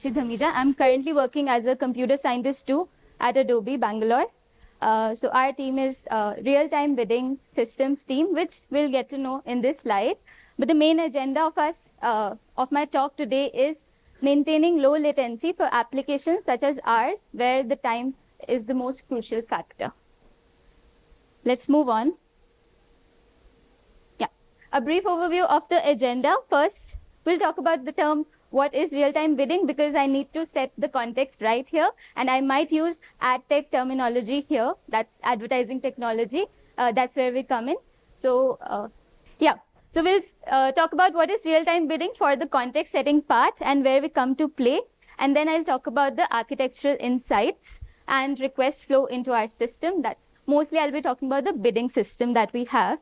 Mansi Dhamija. I'm currently working as a computer scientist too at Adobe Bangalore. So our team is real-time bidding systems team, which we'll get to know in this slide. But the main agenda of my talk today is maintaining low latency for applications such as ours, where the time is the most crucial factor. Let's move on. Yeah, a brief overview of the agenda. First, we'll talk about the term what is real-time bidding, because I need to set the context right here, and I might use ad tech terminology here. That's advertising technology. That's where we come in. So yeah, so we'll talk about what is real-time bidding for the context setting part and where we come to play. And then I'll talk about the architectural insights and request flow into our system. That's mostly I'll be talking about the bidding system that we have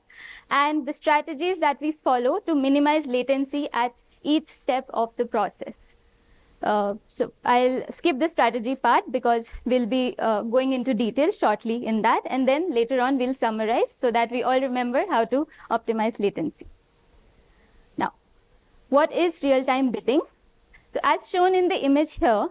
and the strategies that we follow to minimize latency at each step of the process. So I'll skip the strategy part because we'll be going into detail shortly in that, and then later on we'll summarize so that we all remember how to optimize latency. Now, what is real-time bidding? So as shown in the image here,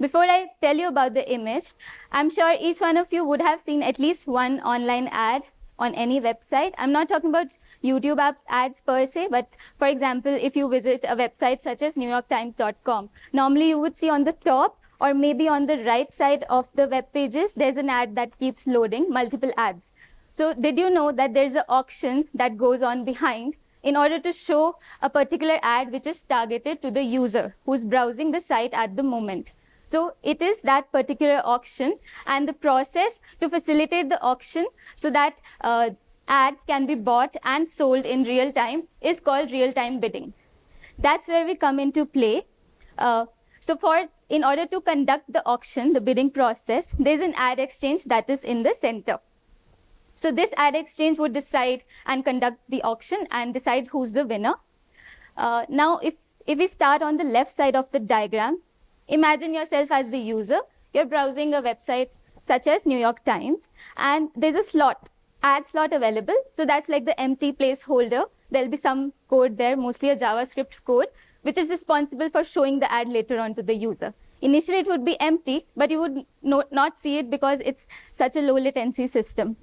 before I tell you about the image, I'm sure each one of you would have seen at least one online ad on any website. I'm not talking about YouTube ads per se, but for example, if you visit a website such as NewYorkTimes.com, normally you would see on the top or maybe on the right side of the web pages, there's an ad that keeps loading, multiple ads. So did you know that there's an auction that goes on behind in order to show a particular ad which is targeted to the user who's browsing the site at the moment? So it is that particular auction, and the process to facilitate the auction so that ads can be bought and sold in real time is called real-time bidding. That's where we come into play. In order to conduct the auction, the bidding process, there's an ad exchange that is in the center. So this ad exchange would decide and conduct the auction and decide who's the winner. Now, if we start on the left side of the diagram, imagine yourself as the user. You're browsing a website such as New York Times, and there's a slot, ad slot available. So that's like the empty placeholder. There'll be some code there, mostly a JavaScript code, which is responsible for showing the ad later on to the user. Initially, it would be empty, but you would not see it because it's such a low latency system.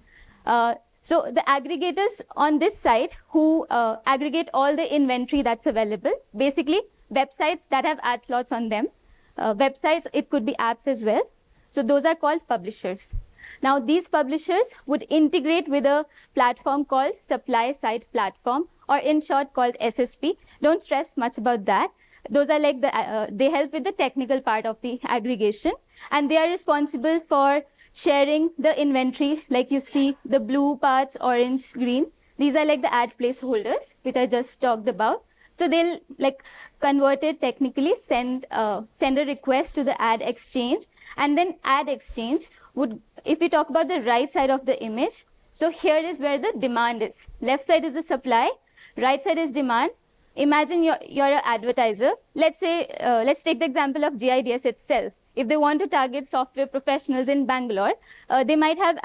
So the aggregators on this side who aggregate all the inventory that's available, basically websites that have ad slots on them. Websites, it could be apps as well. So those are called publishers. Now, these publishers would integrate with a platform called supply side platform, or in short called SSP. Don't stress much about that. Those are like they help with the technical part of the aggregation, and they are responsible for sharing the inventory, like you see the blue parts, orange, green. These are like the ad placeholders, which I just talked about. So they'll like convert it technically, send a request to the ad exchange, and then ad exchange would, if we talk about the right side of the image, so here is where the demand is. Left side is the supply, right side is demand. Imagine you're an advertiser. Let's say, let's take the example of GIDS itself. If they want to target software professionals in Bangalore, they might have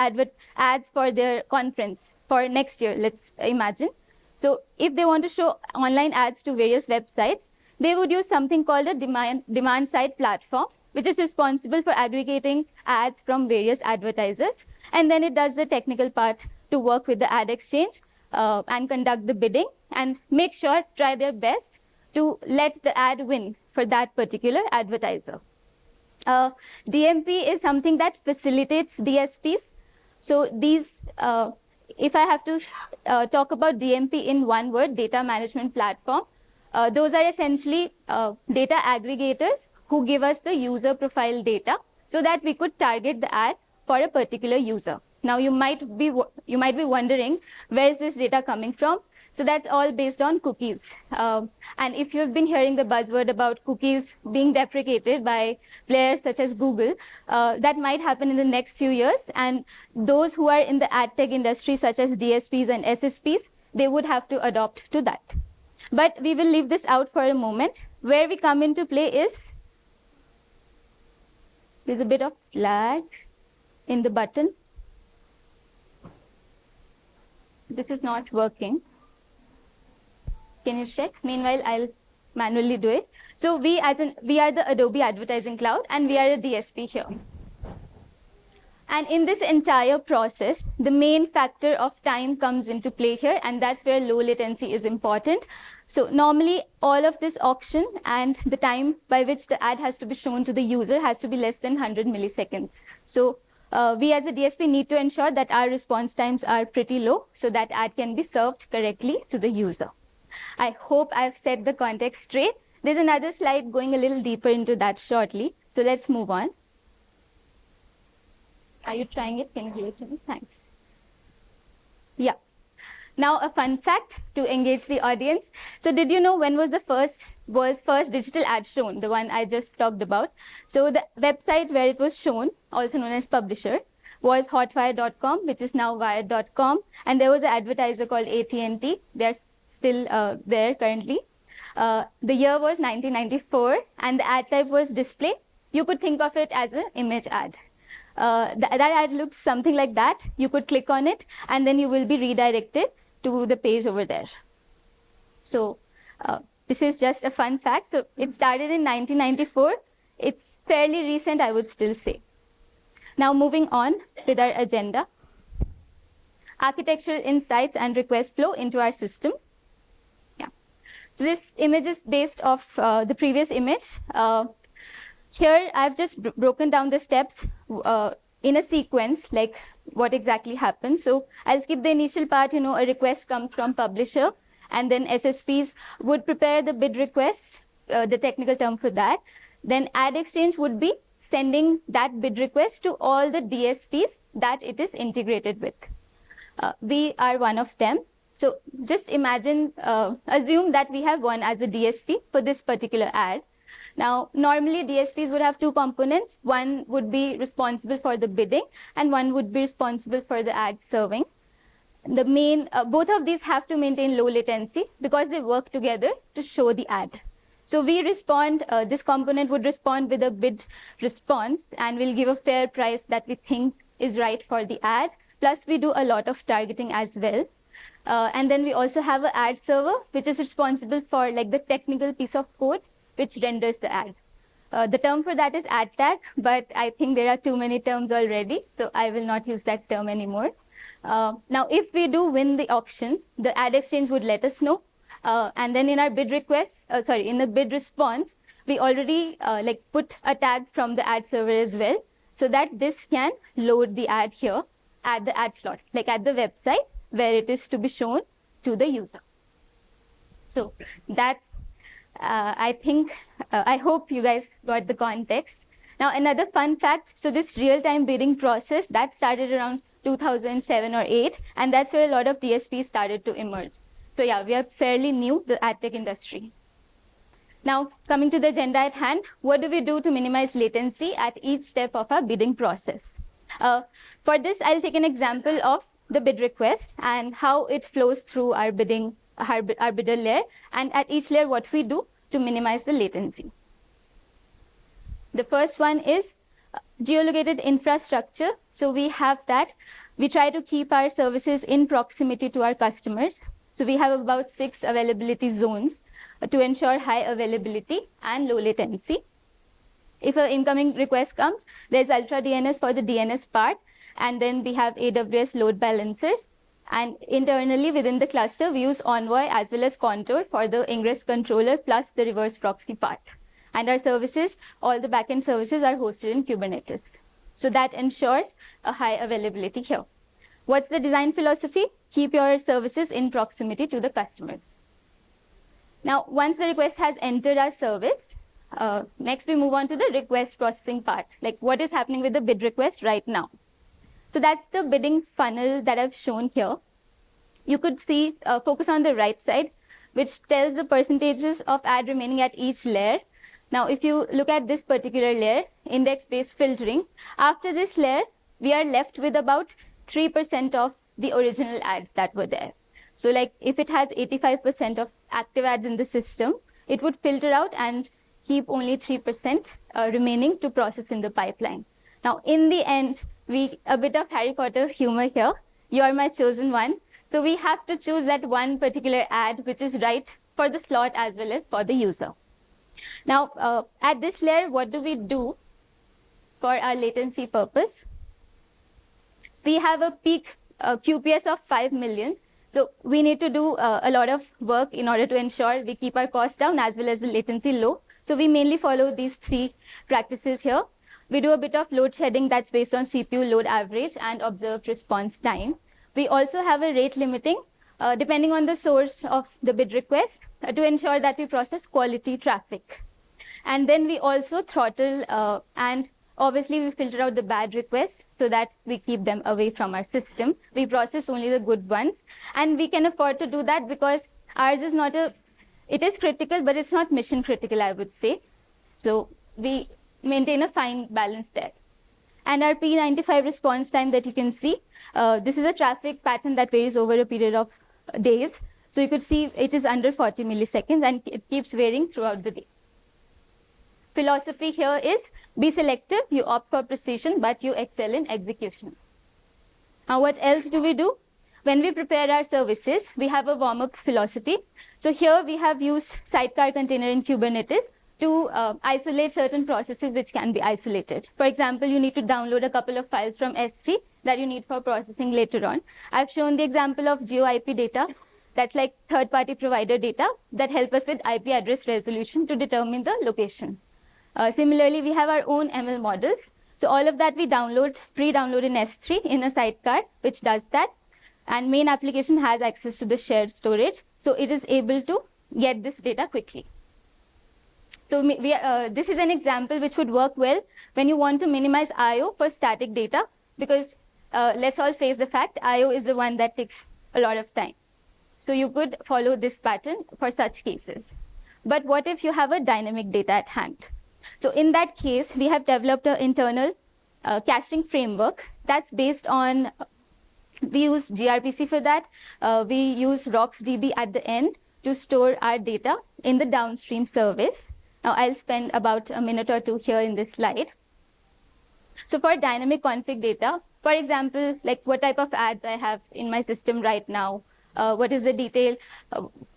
ads for their conference for next year, let's imagine. So if they want to show online ads to various websites, they would use something called a demand side platform, which is responsible for aggregating ads from various advertisers. And then it does the technical part to work with the ad exchange and conduct the bidding and make sure, try their best to let the ad win for that particular advertiser. DMP is something that facilitates DSPs. So these, if I have to talk about DMP in one word, data management platform, those are essentially data aggregators who give us the user profile data so that we could target the ad for a particular user. Now, you might be wondering, where is this data coming from? So that's all based on cookies. And if you've been hearing the buzzword about cookies being deprecated by players such as Google, that might happen in the next few years. And those who are in the ad tech industry, such as DSPs and SSPs, they would have to adopt to that. But we will leave this out for a moment. Where we come into play is, there's a bit of lag in the button. This is not working. Can you check? Meanwhile, I'll manually do it. So we are the Adobe Advertising Cloud, and we are a DSP here. And in this entire process, the main factor of time comes into play here, and that's where low latency is important. So normally, all of this auction and the time by which the ad has to be shown to the user has to be less than 100 milliseconds. So we as a DSP need to ensure that our response times are pretty low so that ad can be served correctly to the user. I hope I've set the context straight. There's another slide going a little deeper into that shortly. So let's move on. Are you trying it? Can you give it to me? Thanks. Yeah. Now a fun fact to engage the audience. So did you know when was the first digital ad shown, the one I just talked about? So the website where it was shown, also known as publisher, was hotwire.com, which is now wired.com. And there was an advertiser called AT&T. They're still there currently. The year was 1994, and the ad type was display. You could think of it as an image ad. That ad looks something like that. You could click on it, and then you will be redirected to the page over there. So this is just a fun fact. So it started in 1994. It's fairly recent, I would still say. Now moving on with our agenda. Architectural insights and request flow into our system. Yeah. So this image is based off the previous image. Here, I've just broken down the steps in a sequence, like what exactly happened. So I'll skip the initial part. A request comes from publisher, and then SSPs would prepare the bid request, the technical term for that. Then Ad Exchange would be sending that bid request to all the DSPs that it is integrated with. We are one of them. So just imagine, assume that we have one as a DSP for this particular ad. Now, normally DSPs would have two components. One would be responsible for the bidding, and one would be responsible for the ad serving. Both of these have to maintain low latency because they work together to show the ad. So we respond, this component would respond with a bid response, and we'll give a fair price that we think is right for the ad. Plus, we do a lot of targeting as well. And then we also have an ad server, which is responsible for like the technical piece of code which renders the ad. The term for that is ad tag, but I think there are too many terms already, so I will not use that term anymore. Now, if we do win the auction, the Ad Exchange would let us know. And then in our bid request, in the bid response, we already put a tag from the ad server as well, so that this can load the ad here at the ad slot, like at the website where it is to be shown to the user. So that's I hope you guys got the context. Now, another fun fact, so this real-time bidding process, that started around 2007 or 8, and that's where a lot of DSPs started to emerge. So yeah, we are fairly new, the ad tech industry. Now, coming to the agenda at hand, what do we do to minimize latency at each step of our bidding process? For this, I'll take an example of the bid request and how it flows through our bidder layer, and at each layer what we do to minimize the latency. The first one is geolocated infrastructure. So we have that. We try to keep our services in proximity to our customers. So we have about 6 availability zones to ensure high availability and low latency. If an incoming request comes, there's Ultra DNS for the DNS part, and then we have AWS load balancers. And internally within the cluster, we use Envoy as well as Contour for the ingress controller plus the reverse proxy part. And our services, all the backend services are hosted in Kubernetes. So that ensures a high availability here. What's the design philosophy? Keep your services in proximity to the customers. Now, once the request has entered our service, next we move on to the request processing part, like what is happening with the bid request right now. So that's the bidding funnel that I've shown here. You could see, focus on the right side, which tells the percentages of ad remaining at each layer. Now, if you look at this particular layer, index-based filtering, after this layer, we are left with about 3% of the original ads that were there. So like if it has 85% of active ads in the system, it would filter out and keep only 3% remaining to process in the pipeline. Now, in the end, a bit of Harry Potter humor here. You are my chosen one. So we have to choose that one particular ad which is right for the slot as well as for the user. Now, at this layer, what do we do for our latency purpose? We have a peak QPS of 5 million. So we need to do a lot of work in order to ensure we keep our costs down as well as the latency low. So we mainly follow these 3 practices here. We do a bit of load shedding that's based on CPU load average and observed response time. We also have a rate limiting depending on the source of the bid request to ensure that we process quality traffic. And then we also throttle and obviously we filter out the bad requests so that we keep them away from our system. We process only the good ones, and we can afford to do that because ours is not it is critical, but it's not mission critical, I would say. So we maintain a fine balance there. And our P95 response time that you can see, this is a traffic pattern that varies over a period of days. So you could see it is under 40 milliseconds and it keeps varying throughout the day. Philosophy here is be selective, you opt for precision, but you excel in execution. Now, what else do we do? When we prepare our services, we have a warm-up philosophy. So here we have used sidecar container in Kubernetes to isolate certain processes which can be isolated. For example, you need to download a couple of files from S3 that you need for processing later on. I've shown the example of geo-IP data. That's like third-party provider data that help us with IP address resolution to determine the location. Similarly, we have our own ML models. So all of that we download, pre-download in S3 in a sidecar, which does that. And main application has access to the shared storage. So it is able to get this data quickly. So this is an example which would work well when you want to minimize I/O for static data, because let's all face the fact I/O is the one that takes a lot of time. So you could follow this pattern for such cases. But what if you have a dynamic data at hand? So in that case, we have developed an internal caching framework that's based on, we use gRPC for that. We use RocksDB at the end to store our data in the downstream service. Now, I'll spend about a minute or two here in this slide. So for dynamic config data, for example, like what type of ads I have in my system right now, what is the detail,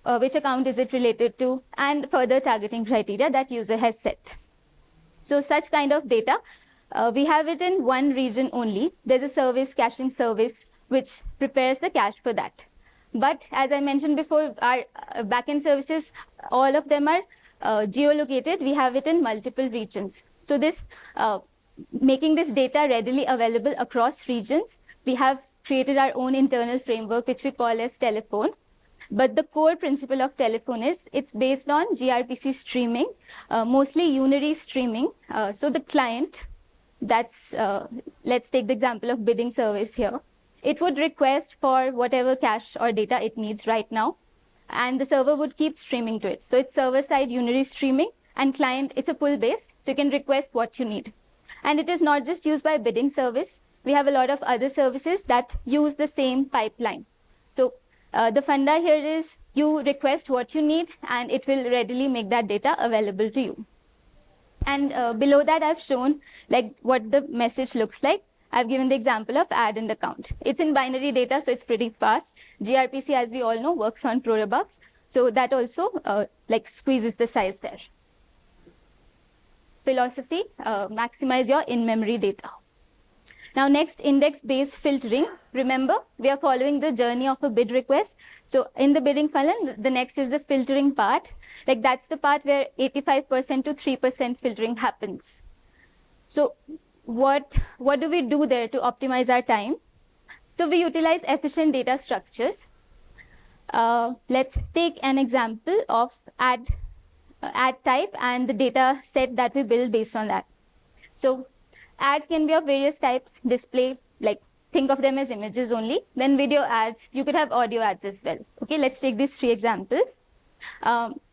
which account is it related to, and further targeting criteria that user has set. So such kind of data, we have it in one region only. There's a service, caching service, which prepares the cache for that. But as I mentioned before, our backend services, all of them are geolocated. We have it in multiple regions. So this, making this data readily available across regions, we have created our own internal framework, which we call as Telephone. But the core principle of Telephone is it's based on gRPC streaming, mostly unary streaming. So the client, that's, let's take the example of bidding service here. It would request for whatever cache or data it needs right now, and the server would keep streaming to it. So it's server-side unary streaming, and client, it's a pull-based, so you can request what you need. And it is not just used by bidding service. We have a lot of other services that use the same pipeline. So the funda here is you request what you need, and it will readily make that data available to you. And below that, I've shown like what the message looks like. I've given the example of add and account. It's in binary data, so it's pretty fast. gRPC, as we all know, works on protobufs. So that also like squeezes the size there. Philosophy, maximize your in-memory data. Now next, index-based filtering. Remember, we are following the journey of a bid request. So in the bidding funnel, the next is the filtering part. Like that's the part where 85% to 3% filtering happens. So what do we do there to optimize our time? So we utilize efficient data structures. Let's take an example of ad type and the data set that we build based on that. So ads can be of various types, display, like think of them as images only. Then video ads, you could have audio ads as well. Okay, let's take these 3 examples.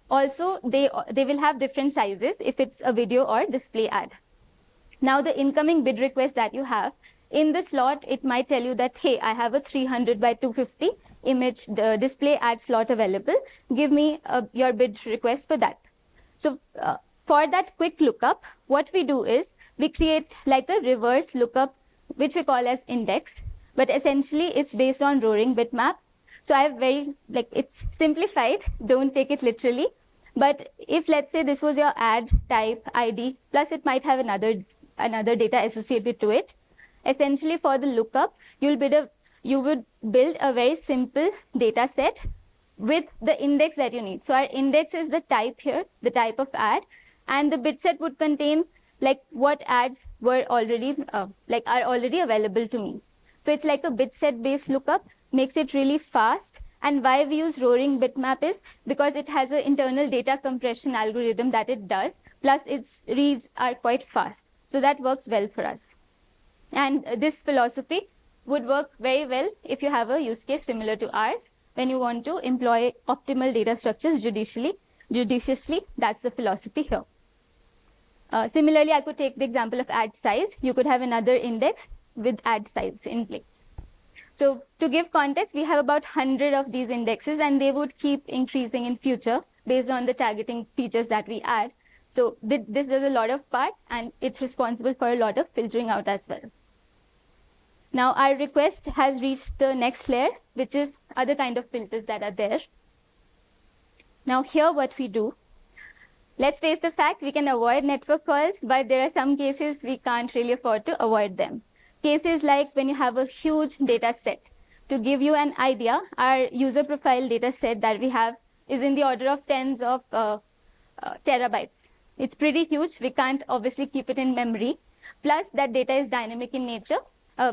Also, they will have different sizes if it's a video or display ad. Now the incoming bid request that you have, in the slot, it might tell you that, hey, I have a 300 by 250 image display ad slot available. Give me your bid request for that. So for that quick lookup, what we do is we create like a reverse lookup, which we call as index. But essentially, it's based on roaring bitmap. So I have it's simplified, don't take it literally. But if let's say this was your ad type ID, plus it might have another data associated to it, essentially for the lookup, you would build a very simple data set with the index that you need. So our index is the type here, the type of ad, and the bit set would contain like what ads were already are already available to me. So it's like a bit set based lookup, makes it really fast. And why we use roaring bitmap is because it has an internal data compression algorithm that it does, plus its reads are quite fast. So that works well for us. And this philosophy would work very well if you have a use case similar to ours, when you want to employ optimal data structures judiciously. That's the philosophy here. Similarly, I could take the example of ad size. You could have another index with ad size in place. So to give context, we have about 100 of these indexes, and they would keep increasing in future based on the targeting features that we add. So this does a lot of part, and it's responsible for a lot of filtering out as well. Now our request has reached the next layer, which is other kind of filters that are there. Now here what we do, let's face the fact we can avoid network calls, but there are some cases we can't really afford to avoid them. Cases like when you have a huge data set. To give you an idea, our user profile data set that we have is in the order of tens of terabytes. It's pretty huge. We can't obviously keep it in memory. Plus, that data is dynamic in nature.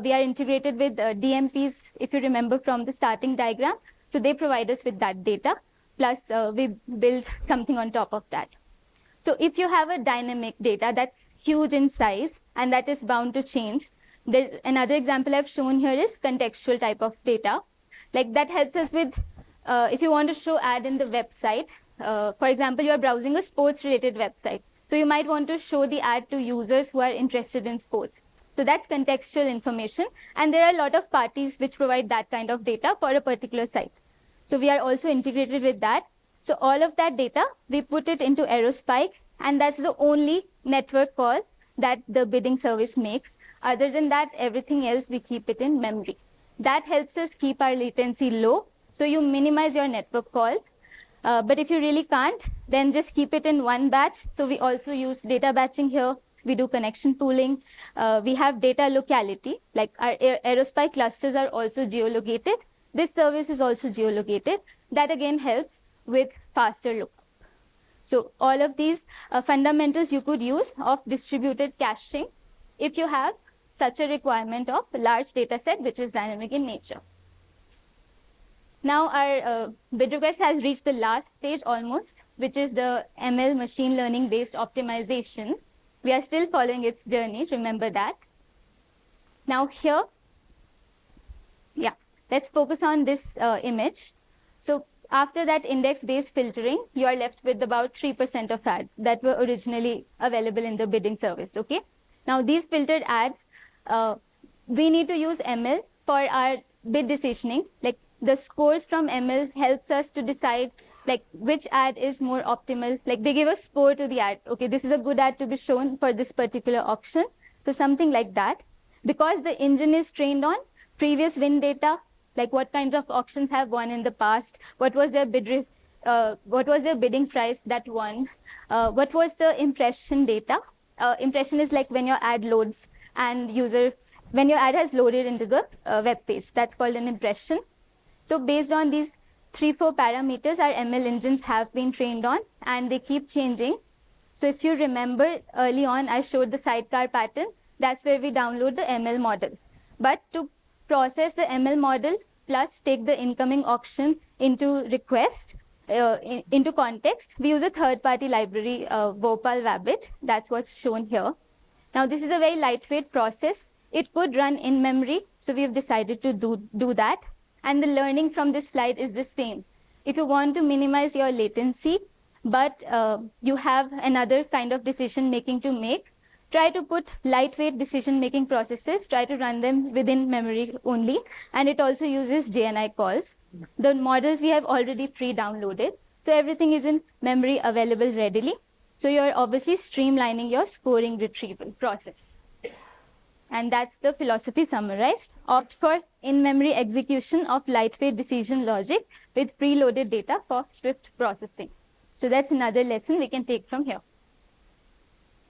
We are integrated with DMPs, if you remember from the starting diagram. So they provide us with that data. Plus, we build something on top of that. So if you have a dynamic data that's huge in size and that is bound to change, another example I've shown here is contextual type of data. Like that helps us with, if you want to show ad in the website, for example, you are browsing a sports-related website. So you might want to show the ad to users who are interested in sports. So that's contextual information. And there are a lot of parties which provide that kind of data for a particular site. So we are also integrated with that. So all of that data, we put it into Aerospike, and that's the only network call that the bidding service makes. Other than that, everything else, we keep it in memory. That helps us keep our latency low. So you minimize your network call. But if you really can't, then just keep it in one batch. So we also use data batching here. We do connection pooling. We have data locality, like our Aerospike clusters are also geolocated. This service is also geolocated. That again helps with faster lookup. So all of these fundamentals you could use of distributed caching if you have such a requirement of a large data set which is dynamic in nature. Now our bid request has reached the last stage almost, which is the ML machine learning based optimization. We are still following its journey, remember that. Now here, yeah, let's focus on this image. So after that index-based filtering, you are left with about 3% of ads that were originally available in the bidding service, okay? Now these filtered ads, we need to use ML for our bid decisioning. Like the scores from ML helps us to decide like which ad is more optimal. Like they give a score to the ad. Okay, this is a good ad to be shown for this particular auction. So something like that. Because the engine is trained on previous win data, like what kinds of auctions have won in the past, what was their bidding price that won, what was the impression data. Impression is like when your ad loads and when your ad has loaded into the web page. That's called an impression. So based on these 3-4 parameters, our ML engines have been trained on, and they keep changing. So if you remember early on, I showed the sidecar pattern. That's where we download the ML model. But to process the ML model plus take the incoming auction into request, into context, we use a third-party library, Bhopal Wabbit. That's what's shown here. Now this is a very lightweight process. It could run in memory, so we have decided to do that. And the learning from this slide is the same. If you want to minimize your latency, but you have another kind of decision making to make, try to put lightweight decision making processes, try to run them within memory only. And it also uses JNI calls. The models we have already pre-downloaded. So everything is in memory available readily. So you're obviously streamlining your scoring retrieval process. and that's the philosophy summarized. Opt for in-memory execution of lightweight decision logic with preloaded data for swift processing. So that's another lesson we can take from here.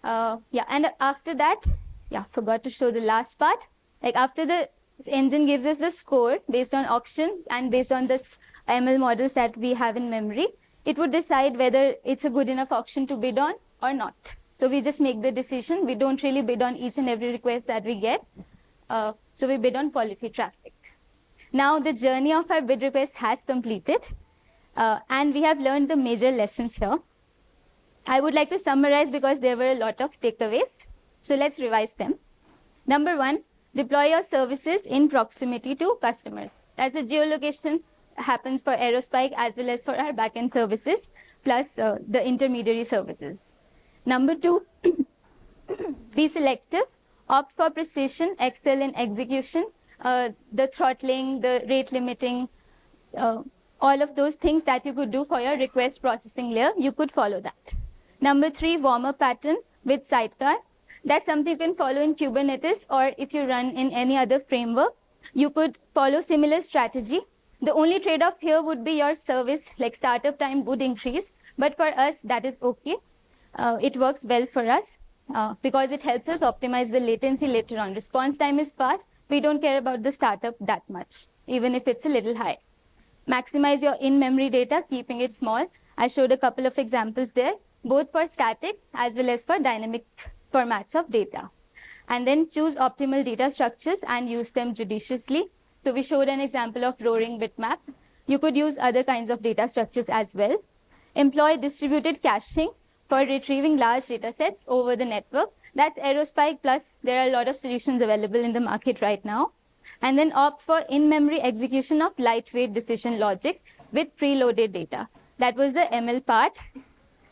Yeah, and after that, yeah, forgot to show the last part. Like after the engine gives us the score based on auction and based on this ML models that we have in memory, it would decide whether it's a good enough auction to bid on or not. So we just make the decision. We don't really bid on each and every request that we get. So we bid on quality traffic. Now the journey of our bid request has completed, and we have learned the major lessons here. I would like to summarize because there were a lot of takeaways. So let's revise them. Number 1, deploy your services in proximity to customers. As a geolocation happens for Aerospike as well as for our backend services, plus the intermediary services. Number 2, be selective. Opt for precision, excel in execution, the throttling, the rate limiting, all of those things that you could do for your request processing layer, you could follow that. Number 3, warm-up pattern with sidecar. That's something you can follow in Kubernetes, or if you run in any other framework, you could follow similar strategy. The only trade-off here would be your service, like startup time would increase, but for us, that is okay. It works well for us because it helps us optimize the latency later on. Response time is fast. We don't care about the startup that much, even if it's a little high. Maximize your in-memory data, keeping it small. I showed a couple of examples there, both for static as well as for dynamic formats of data. And then choose optimal data structures and use them judiciously. So we showed an example of roaring bitmaps. You could use other kinds of data structures as well. Employ distributed caching for retrieving large data sets over the network. That's Aerospike, plus there are a lot of solutions available in the market right now. And then opt for in-memory execution of lightweight decision logic with preloaded data. That was the ML part,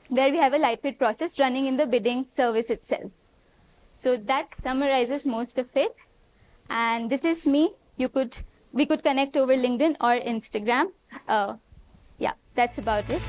where we have a lightweight process running in the bidding service itself. So that summarizes most of it. And this is me. We could connect over LinkedIn or Instagram. Yeah, that's about it.